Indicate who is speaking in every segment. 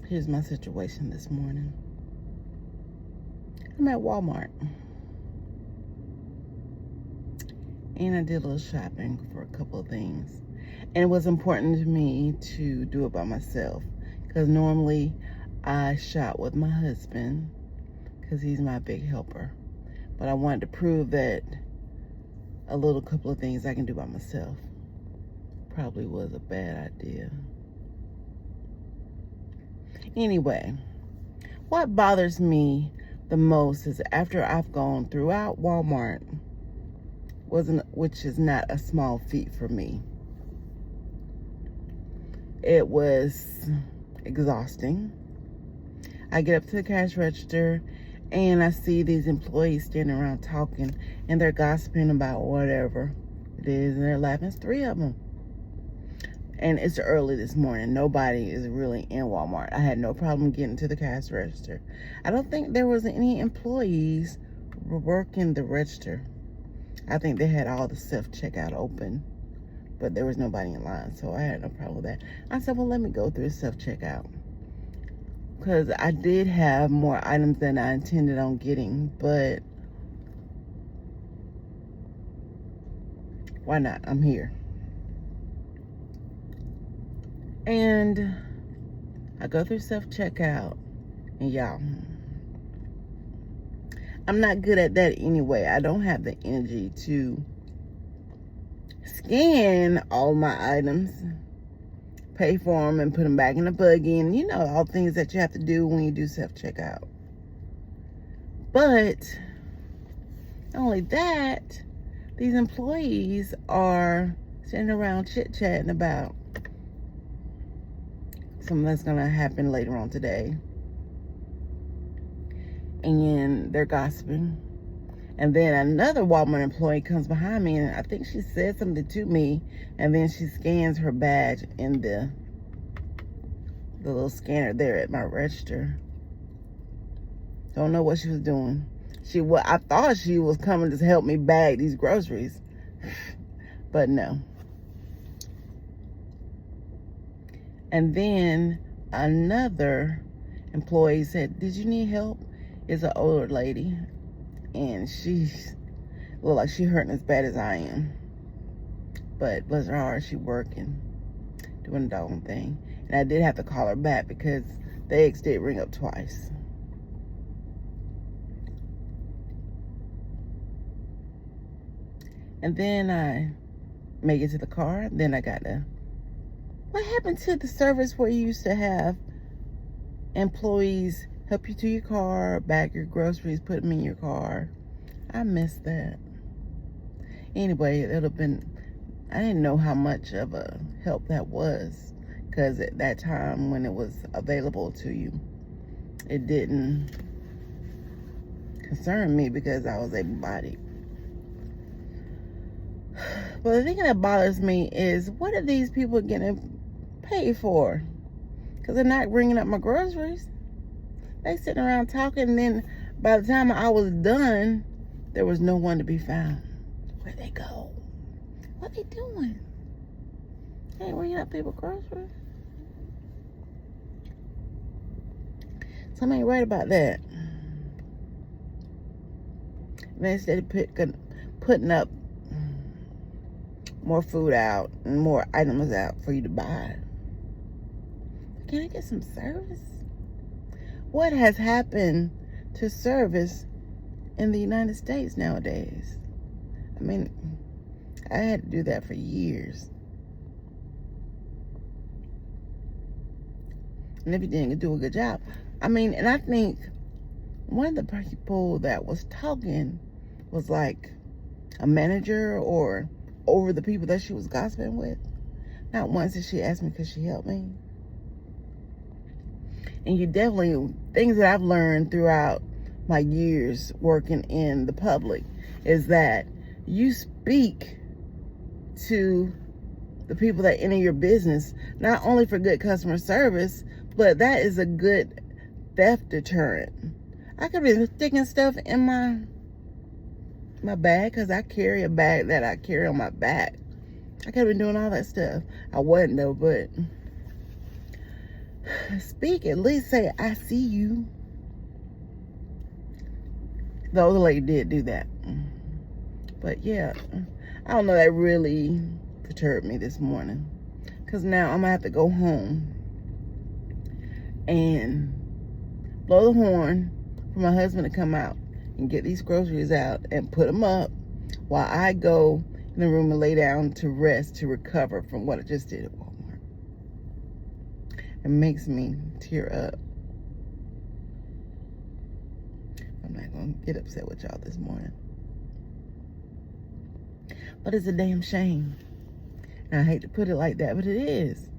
Speaker 1: Here's my situation this morning. I'm at Walmart. And I did a little shopping for a couple of things. And it was important to me to do it by myself. Because normally I shop with my husband. Because he's my big helper. But I wanted to prove that a couple of things I can do by myself. Probably was a bad idea. Anyway, what bothers me the most is after I've gone throughout Walmart, which is not a small feat for me. It was exhausting. I get up to the cash register and I see these employees standing around talking and they're gossiping about whatever it is and they're laughing. It's 3 of them. And it's early this morning. Nobody is really in Walmart. I had no problem getting to the cash register. I don't think there was any employees working the register. I think they had all the self-checkout open, but there was nobody in line, so I had no problem with that. I said, well, let me go through the self-checkout. Because I did have more items than I intended on getting, but why not? I'm here. And I go through self-checkout, and y'all, I'm not good at that anyway. I don't have the energy to scan all my items, pay for them, and put them back in the buggy, and you know, all things that you have to do when you do self-checkout. But not only that, these employees are sitting around chit-chatting about something that's going to happen later on today. And they're gossiping. And then another Walmart employee comes behind me, and I think she said something to me, and then she scans her badge in the little scanner there at my register. Don't know what she was doing. I thought she was coming to help me bag these groceries, but no. And then another employee said, did you need help? It's an older lady. And she's look like she hurting as bad as I am. But bless her heart, she working, doing the dog thing. And I did have to call her back because the eggs did ring up twice. And then I make it to the car. Then I got to... What happened to the service where you used to have employees help you to your car, bag your groceries, put them in your car? I missed that. Anyway, it would have been... I didn't know how much of a help that was, because at that time when it was available to you, it didn't concern me because I was able-bodied. But the thing that bothers me is, what are these people getting paid for? Because they're not bringing up my groceries. They sitting around talking, and then by the time I was done, there was no one to be found. Where'd they go? What they doing? They ain't bringing up people groceries. Something ain't right about that. They instead of putting up more food out and more items out for you to buy. Can I get some service? What has happened to service in the United States nowadays? I mean, I had to do that for years. And if you didn't do a good job. I mean, and I think one of the people that was talking was like a manager or over the people that she was gossiping with. Not once did she ask me, could she help me? And you definitely, things that I've learned throughout my years working in the public is that you speak to the people that enter your business, not only for good customer service, but that is a good theft deterrent. I could be sticking stuff in my bag, because I carry a bag that I carry on my back. I could have been doing all that stuff. I wasn't though, but speak, at least say, I see you. The older lady did do that. But yeah, I don't know, that really perturbed me this morning. Because now I'm going to have to go home and blow the horn for my husband to come out and get these groceries out and put them up while I go in the room and lay down to rest, to recover from what I just did at Walmart. It makes me tear up. I'm not going to get upset with y'all this morning. But it's a damn shame. And I hate to put it like that, but it is.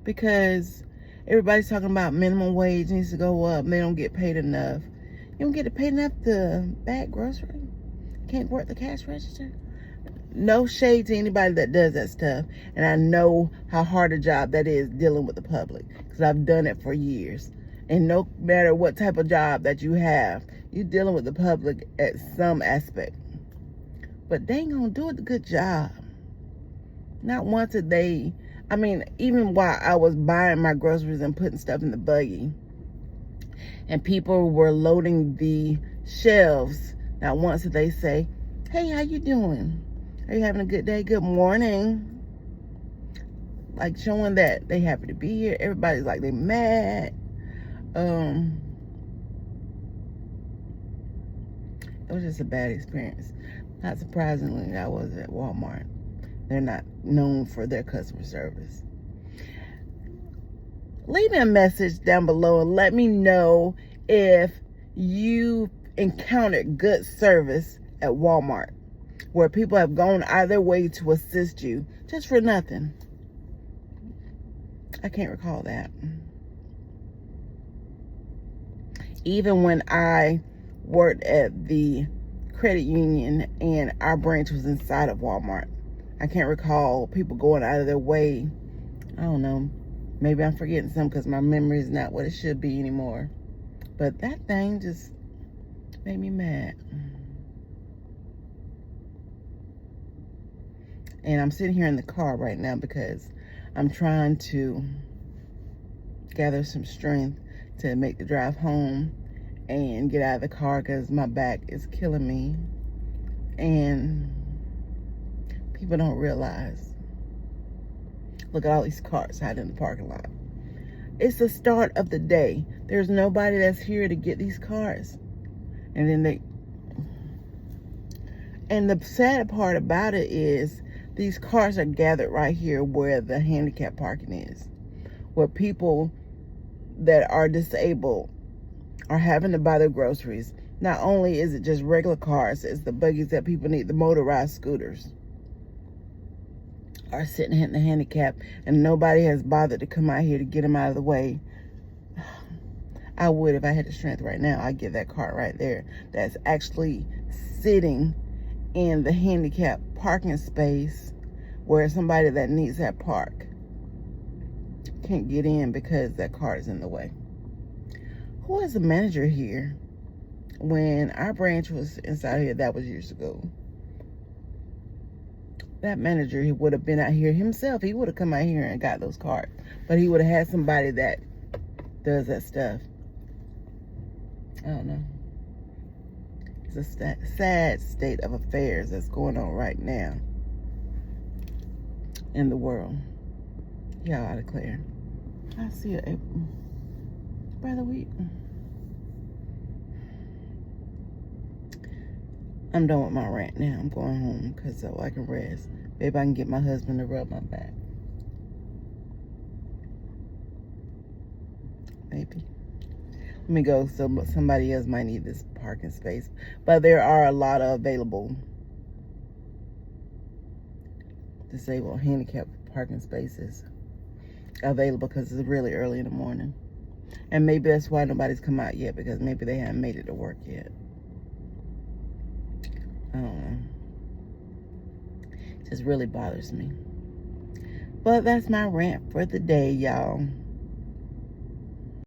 Speaker 1: Because everybody's talking about minimum wage needs to go up. They don't get paid enough. You don't get paid enough to bag grocery? Can't work the cash register? No shade to anybody that does that stuff. And I know how hard a job that is dealing with the public. Because I've done it for years. And no matter what type of job that you have, you're dealing with the public at some aspect. But they ain't gonna do it a good job. Not once a day. I mean, even while I was buying my groceries and putting stuff in the buggy, and people were loading the shelves, not once did they say, hey, how you doing? Are you having a good day? Good morning. Like showing that they happy to be here. Everybody's like they mad. It was just a bad experience. Not surprisingly, I was at Walmart. They're not known for their customer service. Leave me a message down below and let me know if you encountered good service at Walmart, where people have gone out of their way to assist you just for nothing. I can't recall that. Even when I worked at the credit union and our branch was inside of Walmart, I can't recall people going out of their way. I don't know. Maybe I'm forgetting some because my memory is not what it should be anymore. But that thing just made me mad. And I'm sitting here in the car right now because I'm trying to gather some strength to make the drive home and get out of the car because my back is killing me. And people don't realize. Look at all these cars hiding in the parking lot. It's the start of the day. There's nobody that's here to get these cars. And the sad part about it is these cars are gathered right here where the handicap parking is. Where people that are disabled are having to buy their groceries. Not only is it just regular cars, it's the buggies that people need, the motorized scooters are sitting in the handicap, and nobody has bothered to come out here to get them out of the way. I would, if I had the strength right now, I'd get that car right there that's actually sitting in the handicap parking space where somebody that needs that park can't get in because that car is in the way. Who was the manager here when our branch was inside here? That was years ago. That manager, he would have been out here himself. He would have come out here and got those cards. But he would have had somebody that does that stuff. I don't know. It's a sad state of affairs that's going on right now in the world. Y'all, I declare. I see you, April. Brother, I'm done with my rant now. I'm going home because so I can rest. Maybe I can get my husband to rub my back. Maybe. Let me go. So somebody else might need this parking space. But there are a lot of available disabled handicapped parking spaces available because it's really early in the morning. And maybe that's why nobody's come out yet, because maybe they haven't made it to work yet. I don't know. It just really bothers me. But that's my rant for the day, y'all.